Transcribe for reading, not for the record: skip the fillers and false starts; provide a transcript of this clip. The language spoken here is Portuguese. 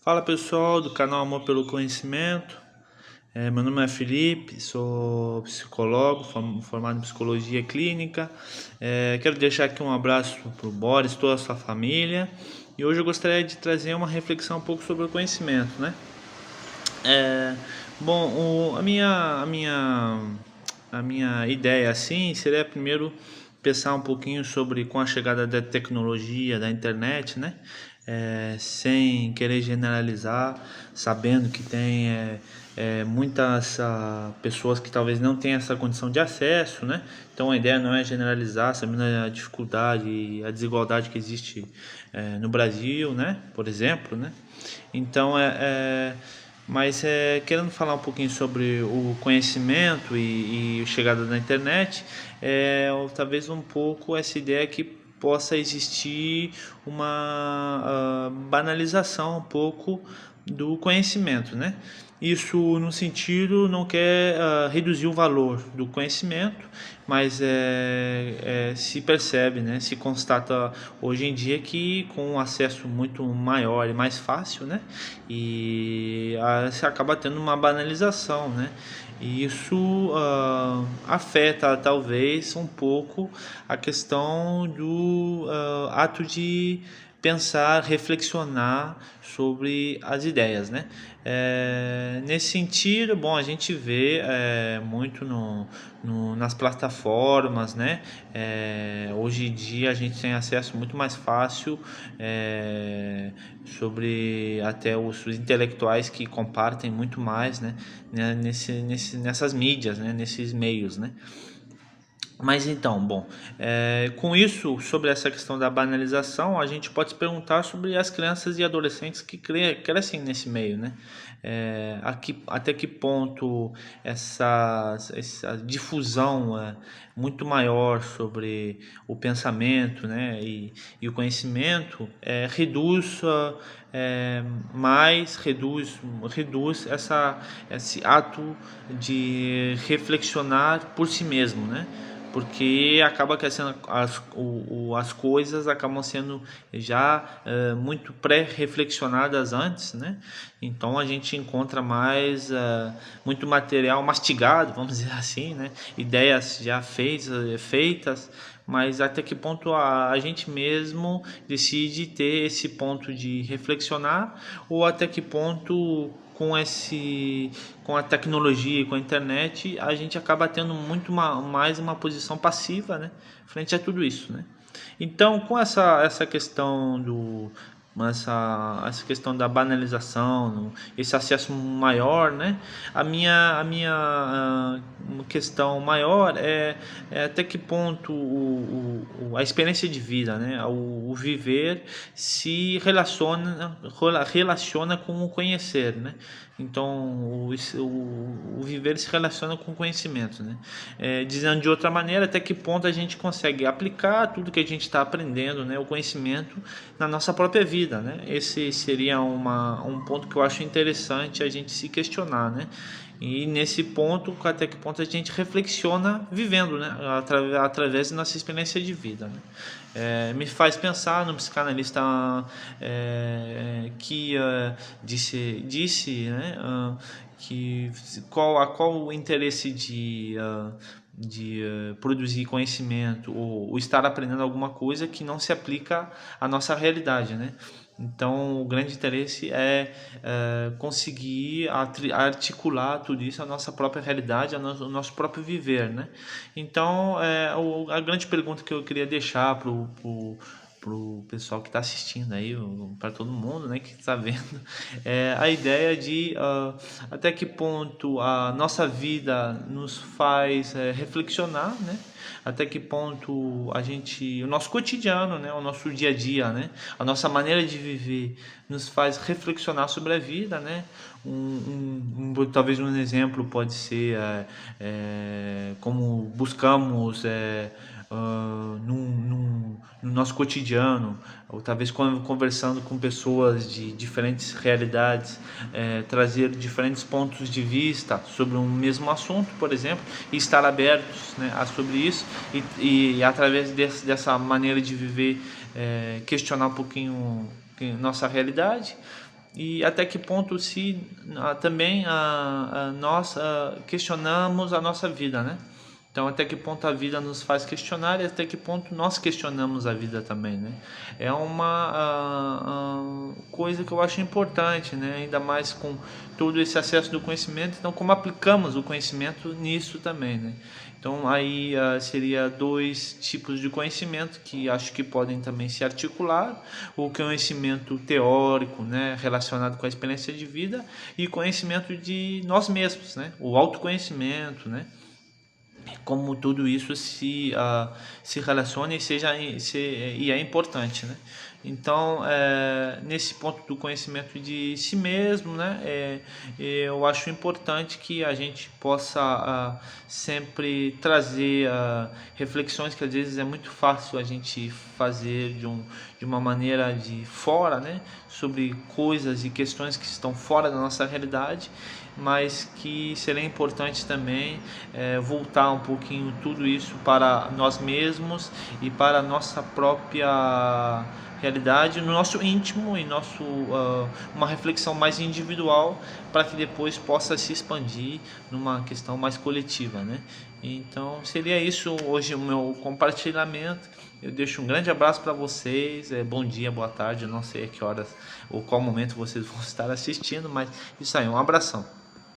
Fala pessoal do canal Amor pelo Conhecimento. Meu nome é Felipe, sou psicólogo, formado em psicologia clínica. Quero deixar aqui um abraço para o Boris, toda a sua família. E hoje eu gostaria de trazer uma reflexão um pouco sobre o conhecimento, né? A minha ideia assim seria primeiro pensar um pouquinho sobre com a chegada da tecnologia, da internet, né? Sem querer generalizar, sabendo que tem muitas pessoas que talvez não tenham essa condição de acesso, né? Então a ideia não é generalizar, sabendo a dificuldade e a desigualdade que existe no Brasil, né? Por exemplo, né? Então mas querendo falar um pouquinho sobre o conhecimento e a chegada da internet, ou talvez um pouco essa ideia que possa existir uma banalização um pouco do conhecimento, né? Isso no sentido não quer reduzir o valor do conhecimento, mas se percebe, né, se constata hoje em dia que com um acesso muito maior e mais fácil, né, e se acaba tendo uma banalização, né, e isso afeta talvez um pouco a questão do ato de pensar, reflexionar sobre as ideias, né? Nesse sentido, bom, a gente vê muito nas plataformas, né? Hoje em dia a gente tem acesso muito mais fácil sobre até os intelectuais que compartem muito mais, né? Nessas mídias, né? Nesses meios, né? Mas então, bom, com isso, sobre essa questão da banalização, a gente pode se perguntar sobre as crianças e adolescentes que crescem nesse meio, né? Até que ponto essa difusão é muito maior sobre o pensamento, né? E o conhecimento reduz esse ato de reflexionar por si mesmo, né? Porque acaba que as coisas acabam sendo já muito pré-reflexionadas antes, né? Então a gente encontra mais muito material mastigado, vamos dizer assim, né? Ideias já feitas, mas até que ponto a gente mesmo decide ter esse ponto de reflexionar, ou até que ponto com a tecnologia e com a internet a gente acaba tendo muito mais uma posição passiva, né, frente a tudo isso, né? Então, com essa questão essa questão da banalização, esse acesso maior, né? A minha questão maior é até que ponto a experiência de vida, né? O viver se relaciona com o conhecer, né? Então, o viver se relaciona com o conhecimento, né? Dizendo de outra maneira, até que ponto a gente consegue aplicar tudo que a gente está aprendendo, né? O conhecimento na nossa própria vida, né? Esse seria um ponto que eu acho interessante a gente se questionar, né? E nesse ponto, até que ponto a gente reflexiona vivendo, né? Através da nossa experiência de vida, né? Me faz pensar no psicanalista que disse, né, que qual o interesse de produzir conhecimento ou estar aprendendo alguma coisa que não se aplica à nossa realidade, né? Então, o grande interesse é conseguir articular tudo isso à nossa própria realidade, ao nosso próprio viver, né? Então, a grande pergunta que eu queria deixar pro pessoal que está assistindo aí, para todo mundo, né, que está vendo, a ideia de até que ponto a nossa vida nos faz reflexionar, né? Até que ponto o nosso cotidiano, né, o nosso dia a dia, né, a nossa maneira de viver nos faz reflexionar sobre a vida, né? Talvez um exemplo pode ser como buscamos no nosso cotidiano, ou talvez conversando com pessoas de diferentes realidades, trazer diferentes pontos de vista sobre um mesmo assunto, por exemplo, e estar abertos, né, sobre isso e através dessa maneira de viver questionar um pouquinho nossa realidade. e até que ponto se também nós questionamos a nossa vida, né? Então, até que ponto a vida nos faz questionar e até que ponto nós questionamos a vida também, né? É uma coisa que eu acho importante, né? Ainda mais com todo esse acesso do conhecimento. Então, como aplicamos o conhecimento nisso também, né? Então, aí seria dois tipos de conhecimento que acho que podem também se articular: o conhecimento teórico, né, relacionado com a experiência de vida, e conhecimento de nós mesmos, né? O autoconhecimento, né? Como tudo isso se relaciona e é importante, né? Então, nesse ponto do conhecimento de si mesmo, né, eu acho importante que a gente possa sempre trazer reflexões que às vezes é muito fácil a gente fazer de uma maneira de fora, né, sobre coisas e questões que estão fora da nossa realidade, mas que seria importante também voltar um pouquinho tudo isso para nós mesmos e para a nossa própria realidade, no nosso íntimo e uma reflexão mais individual, para que depois possa se expandir numa questão mais coletiva, né? Então seria isso hoje o meu compartilhamento. Eu deixo um grande abraço para vocês, bom dia, boa tarde, eu não sei a que horas ou qual momento vocês vão estar assistindo, mas isso aí, um abração.